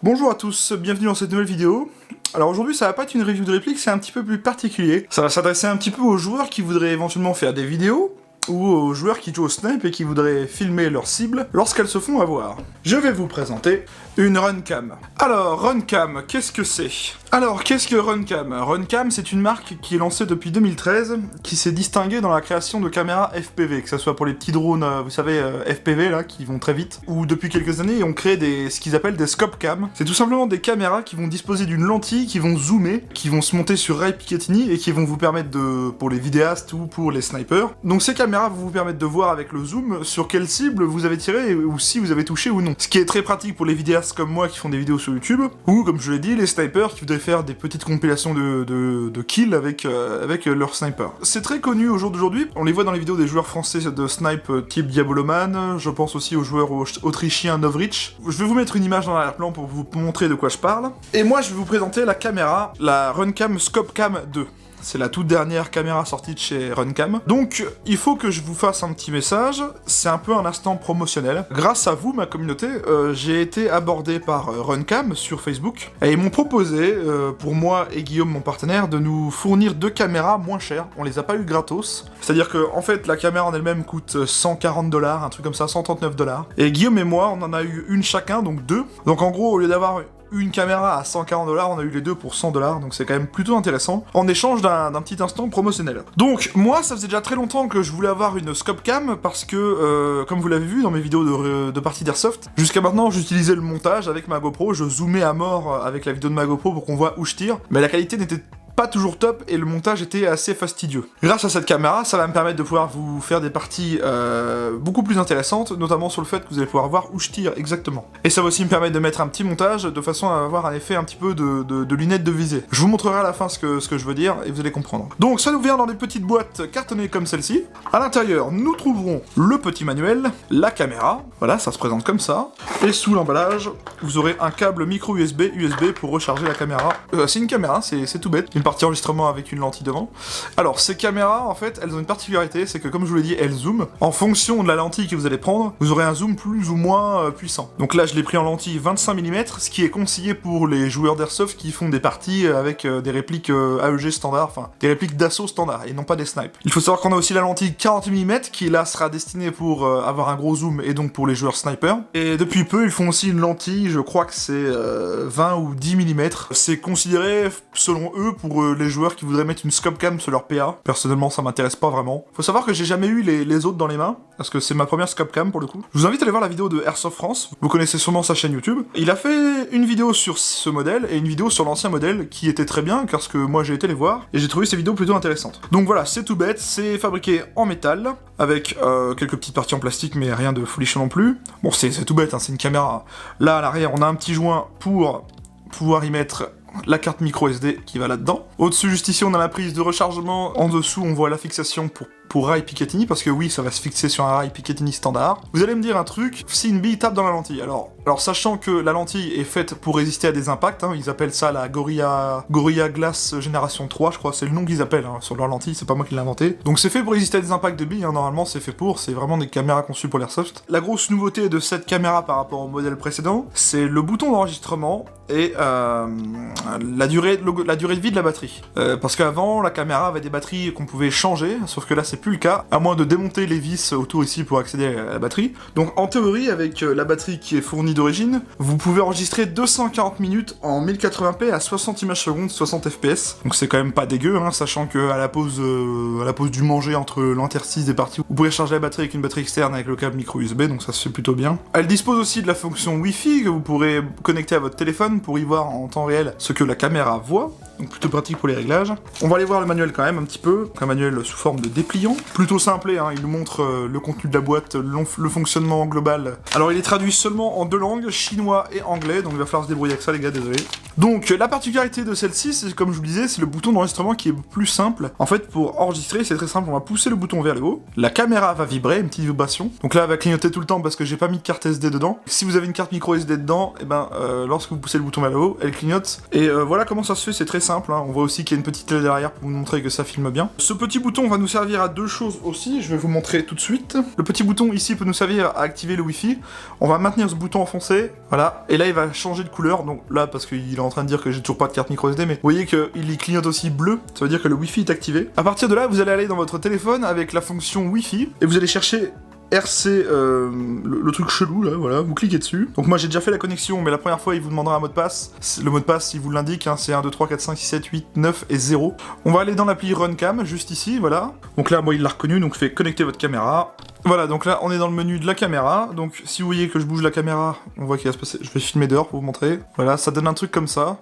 Bonjour à tous, bienvenue dans cette nouvelle vidéo. Alors aujourd'hui ça va pas être une review de réplique, c'est un petit peu plus particulier. Ça va s'adresser un petit peu aux joueurs qui voudraient éventuellement faire des vidéos, ou aux joueurs qui jouent au snipe et qui voudraient filmer leur cible lorsqu'elles se font avoir. Je vais vous présenter une Runcam. Alors, Runcam, qu'est-ce que c'est? Alors, qu'est-ce que Runcam? Runcam, c'est une marque qui est lancée depuis 2013, qui s'est distinguée dans la création de caméras FPV, que ce soit pour les petits drones, vous savez, FPV, là, qui vont très vite, ou depuis quelques années, ils ont créé ce qu'ils appellent des scope cam. C'est tout simplement des caméras qui vont disposer d'une lentille, qui vont zoomer, qui vont se monter sur rail Picatinny, et qui vont vous permettre pour les vidéastes ou pour les snipers. Donc ces caméras vont vous permettre de voir avec le zoom sur quelle cible vous avez tiré, ou si vous avez touché ou non. Ce qui est très pratique pour les vidéastes comme moi qui font des vidéos sur YouTube, ou comme je l'ai dit, les snipers qui voudraient faire des petites compilations de kills avec leur sniper. C'est très connu au jour d'aujourd'hui, on les voit dans les vidéos des joueurs français de snipe type Diaboloman, je pense aussi aux joueurs autrichiens Novrich. Je vais vous mettre une image dans l'arrière-plan pour vous montrer de quoi je parle. Et moi je vais vous présenter la caméra, la Runcam Scope Cam 2. C'est la toute dernière caméra sortie de chez Runcam. Donc, il faut que je vous fasse un petit message, c'est un peu un instant promotionnel. Grâce à vous, ma communauté, j'ai été abordé par Runcam sur Facebook, et ils m'ont proposé, pour moi et Guillaume, mon partenaire, de nous fournir 2 caméras moins chères. On les a pas eu gratos. C'est-à-dire que, en fait, la caméra en elle-même coûte 140$, un truc comme ça, 139$. Et Guillaume et moi, on en a eu une chacun, donc 2. Donc en gros, au lieu d'avoir une caméra à 140$, on a eu les 2 pour 100$, donc c'est quand même plutôt intéressant, en échange d'un petit instant promotionnel. Donc, moi, ça faisait déjà très longtemps que je voulais avoir une scope cam, parce que, comme vous l'avez vu dans mes vidéos de partie d'airsoft, jusqu'à maintenant, j'utilisais le montage avec ma GoPro, je zoomais à mort avec la vidéo de ma GoPro pour qu'on voit où je tire, mais la qualité n'était pas toujours top et le montage était assez fastidieux. Grâce à cette caméra, ça va me permettre de pouvoir vous faire des parties beaucoup plus intéressantes, notamment sur le fait que vous allez pouvoir voir où je tire exactement. Et ça va aussi me permettre de mettre un petit montage de façon à avoir un effet un petit peu de lunettes de visée. Je vous montrerai à la fin ce que je veux dire et vous allez comprendre. Donc ça nous vient dans des petites boîtes cartonnées comme celle-ci. À l'intérieur, nous trouverons le petit manuel, la caméra, voilà, ça se présente comme ça. Et sous l'emballage, vous aurez un câble micro USB pour recharger la caméra. C'est une caméra, c'est tout bête. Une partie enregistrement avec une lentille devant. Alors, ces caméras, en fait, elles ont une particularité, c'est que, comme je vous l'ai dit, elles zooment. En fonction de la lentille que vous allez prendre, vous aurez un zoom plus ou moins puissant. Donc là, je l'ai pris en lentille 25 mm, ce qui est conseillé pour les joueurs d'airsoft qui font des parties avec des répliques AEG standard, enfin, des répliques d'assaut standard, et non pas des snipes. Il faut savoir qu'on a aussi la lentille 40 mm, qui là sera destinée pour avoir un gros zoom, et donc pour les joueurs snipers. Et depuis peu, ils font aussi une lentille, je crois que c'est 20 ou 10 mm. C'est considéré, selon eux, pour les joueurs qui voudraient mettre une scope cam sur leur PA. Personnellement, ça m'intéresse pas vraiment. Faut savoir que j'ai jamais eu les autres dans les mains, parce que c'est ma première scope cam pour le coup. Je vous invite à aller voir la vidéo de Airsoft France, vous connaissez sûrement sa chaîne YouTube. Il a fait une vidéo sur ce modèle, et une vidéo sur l'ancien modèle, qui était très bien, parce que moi j'ai été les voir, et j'ai trouvé ces vidéos plutôt intéressantes. Donc voilà, c'est tout bête, c'est fabriqué en métal, avec quelques petites parties en plastique, mais rien de folichon non plus. Bon, c'est tout bête, hein, c'est une caméra. Là, à l'arrière, on a un petit joint pour pouvoir y mettre la carte micro SD qui va là-dedans. Au-dessus, juste ici, on a la prise de rechargement. En dessous, on voit la fixation pour rail Picatinny, parce que oui, ça va se fixer sur un rail Picatinny standard. Vous allez me dire un truc, si une bille tape dans la lentille. Alors sachant que la lentille est faite pour résister à des impacts, hein, ils appellent ça la Gorilla Glass Génération 3, je crois, c'est le nom qu'ils appellent, hein, sur leur lentille, c'est pas moi qui l'ai inventé. Donc c'est fait pour résister à des impacts de billes, hein, normalement c'est fait pour, c'est vraiment des caméras conçues pour l'airsoft. La grosse nouveauté de cette caméra par rapport au modèle précédent, c'est le bouton d'enregistrement et la durée de vie de la batterie. Parce qu'avant, la caméra avait des batteries qu'on pouvait changer, sauf que là c'est plus le cas, à moins de démonter les vis autour ici pour accéder à la batterie. Donc en théorie, avec la batterie qui est fournie d'origine, vous pouvez enregistrer 240 minutes en 1080p à 60 images secondes, 60 fps. Donc c'est quand même pas dégueu, hein, sachant que à la pause du manger entre l'interstice des parties, vous pouvez charger la batterie avec une batterie externe avec le câble micro USB, donc ça se fait plutôt bien. Elle dispose aussi de la fonction Wi-Fi que vous pourrez connecter à votre téléphone pour y voir en temps réel ce que la caméra voit. Donc plutôt pratique pour les réglages. On va aller voir le manuel quand même un petit peu, un manuel sous forme de dépliant. Plutôt simple, hein, il nous montre le contenu de la boîte, le fonctionnement global. Alors il est traduit seulement en 2 langues, chinois et anglais, donc il va falloir se débrouiller avec ça les gars, désolé. Donc la particularité de celle-ci, c'est comme je vous le disais, c'est le bouton d'enregistrement qui est plus simple. En fait, pour enregistrer, c'est très simple, on va pousser le bouton vers le haut, la caméra va vibrer, une petite vibration. Donc là, elle va clignoter tout le temps parce que j'ai pas mis de carte SD dedans. Si vous avez une carte micro SD dedans, et ben lorsque vous poussez le bouton vers le haut, elle clignote. Et voilà comment ça se fait, c'est très simple. simple, hein. On voit aussi qu'il y a une petite clé derrière pour vous montrer que ça filme bien. Ce petit bouton va nous servir à deux choses aussi, je vais vous montrer tout de suite. Le petit bouton ici peut nous servir à activer le Wi-Fi. On va maintenir ce bouton enfoncé, voilà, et là il va changer de couleur, donc là parce qu'il est en train de dire que j'ai toujours pas de carte micro SD, mais vous voyez qu'il clignote aussi bleu, ça veut dire que le Wi-Fi est activé. À partir de là, vous allez aller dans votre téléphone avec la fonction Wi-Fi, et vous allez chercher RC, le truc chelou là, voilà, vous cliquez dessus. Donc moi j'ai déjà fait la connexion, mais la première fois il vous demandera un mot de passe. Le mot de passe, il vous l'indique, hein, c'est 1, 2, 3, 4, 5, 6, 7, 8, 9 et 0. On va aller dans l'appli Runcam, juste ici, voilà. Donc là, moi il l'a reconnu, donc je fais connecter votre caméra. Voilà, donc là on est dans le menu de la caméra. Donc si vous voyez que je bouge la caméra, on voit qu'il va se passer. Je vais filmer dehors pour vous montrer. Voilà, ça donne un truc comme ça.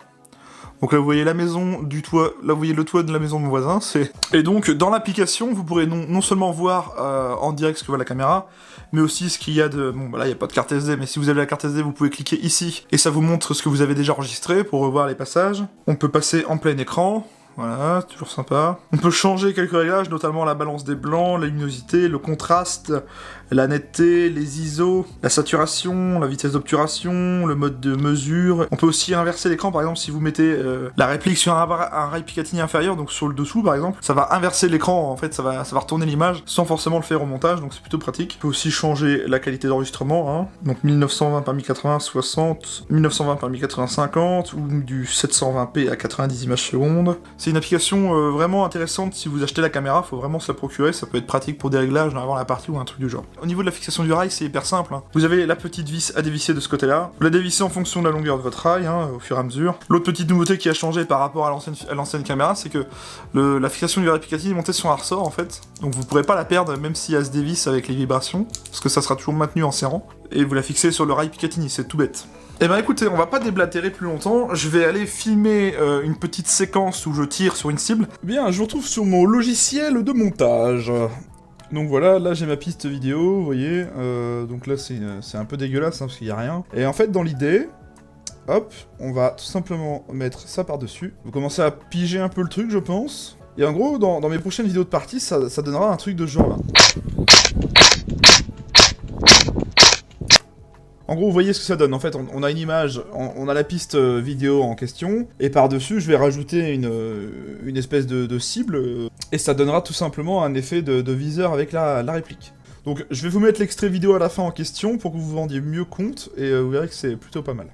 Donc là vous voyez la maison du toit, là vous voyez le toit de la maison de mon voisin, c'est... Et donc dans l'application, vous pourrez non seulement voir en direct ce que voit la caméra, mais aussi ce qu'il y a de... Bon bah là il n'y a pas de carte SD, mais si vous avez la carte SD, vous pouvez cliquer ici, et ça vous montre ce que vous avez déjà enregistré pour revoir les passages. On peut passer en plein écran, voilà, toujours sympa. On peut changer quelques réglages, notamment la balance des blancs, la luminosité, le contraste, la netteté, les ISO, la saturation, la vitesse d'obturation, le mode de mesure. On peut aussi inverser l'écran, par exemple, si vous mettez la réplique sur un rail Picatinny inférieur, donc sur le dessous par exemple, ça va inverser l'écran, en fait, ça va retourner l'image sans forcément le faire au montage, donc c'est plutôt pratique. On peut aussi changer la qualité d'enregistrement, hein. Donc 1920 par 1080 60, 1920 par 1080 50, ou du 720p à 90 images secondes. C'est une application vraiment intéressante. Si vous achetez la caméra, faut vraiment se la procurer, ça peut être pratique pour des réglages avant la partie ou un truc du genre. Au niveau de la fixation du rail, c'est hyper simple, hein. Vous avez la petite vis à dévisser de ce côté-là, vous la dévissez en fonction de la longueur de votre rail, hein, au fur et à mesure. L'autre petite nouveauté qui a changé par rapport à l'ancienne caméra, c'est que la fixation du rail Picatinny est montée sur un ressort en fait, donc vous pourrez pas la perdre même si elle se dévisse avec les vibrations, parce que ça sera toujours maintenu en serrant, et vous la fixez sur le rail Picatinny, c'est tout bête. Eh ben écoutez, on va pas déblatérer plus longtemps, je vais aller filmer une petite séquence où je tire sur une cible. Bien, je vous retrouve sur mon logiciel de montage. Donc voilà, là j'ai ma piste vidéo, vous voyez, donc là c'est un peu dégueulasse hein, parce qu'il y a rien. Et en fait dans l'idée, hop, on va tout simplement mettre ça par-dessus. Vous commencez à piger un peu le truc je pense. Et en gros, dans mes prochaines vidéos de partie, ça donnera un truc de ce genre là. En gros, vous voyez ce que ça donne. En fait, on a une image, on a la piste vidéo en question, et par-dessus, je vais rajouter une espèce de cible, et ça donnera tout simplement un effet de viseur avec la réplique. Donc, je vais vous mettre l'extrait vidéo à la fin en question pour que vous vous rendiez mieux compte, et vous verrez que c'est plutôt pas mal.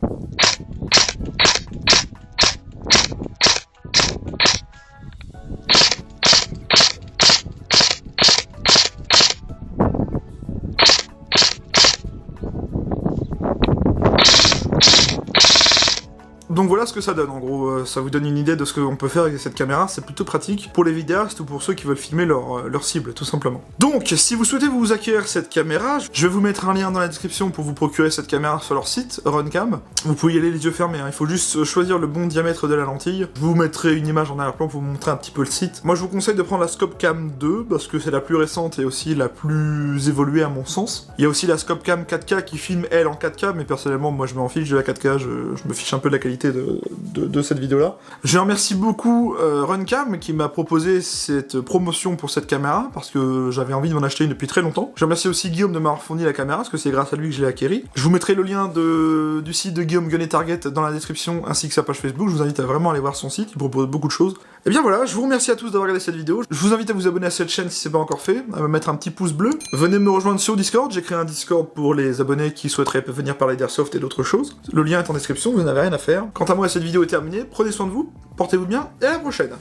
Donc voilà ce que ça donne, en gros, ça vous donne une idée de ce qu'on peut faire avec cette caméra, c'est plutôt pratique pour les vidéastes ou pour ceux qui veulent filmer leur cible, tout simplement. Donc, si vous souhaitez vous acquérir cette caméra, je vais vous mettre un lien dans la description pour vous procurer cette caméra sur leur site, Runcam. Vous pouvez y aller les yeux fermés, hein. Il faut juste choisir le bon diamètre de la lentille. Je vous mettrai une image en arrière-plan pour vous montrer un petit peu le site. Moi je vous conseille de prendre la Scopecam 2, parce que c'est la plus récente et aussi la plus évoluée à mon sens. Il y a aussi la Scopecam 4K qui filme elle en 4K, mais personnellement moi je m'en fiche de la 4K, je me fiche un peu de la qualité de cette vidéo-là. Je remercie beaucoup Runcam qui m'a proposé cette promotion pour cette caméra, parce que j'avais envie de m'en acheter une depuis très longtemps. Je remercie aussi Guillaume de m'avoir fourni la caméra, parce que c'est grâce à lui que je l'ai acquérie. Je vous mettrai le lien du site de Guillaume Gun & Target dans la description, ainsi que sa page Facebook. Je vous invite à vraiment aller voir son site, il propose beaucoup de choses. Et bien voilà, je vous remercie à tous d'avoir regardé cette vidéo. Je vous invite à vous abonner à cette chaîne si c'est pas encore fait, à me mettre un petit pouce bleu. Venez me rejoindre sur Discord, j'ai créé un Discord pour les abonnés qui souhaiteraient venir parler d'Airsoft et d'autres choses. Le lien est en description, vous n'avez rien à faire. Quant à moi, cette vidéo est terminée, prenez soin de vous, portez-vous bien, et à la prochaine.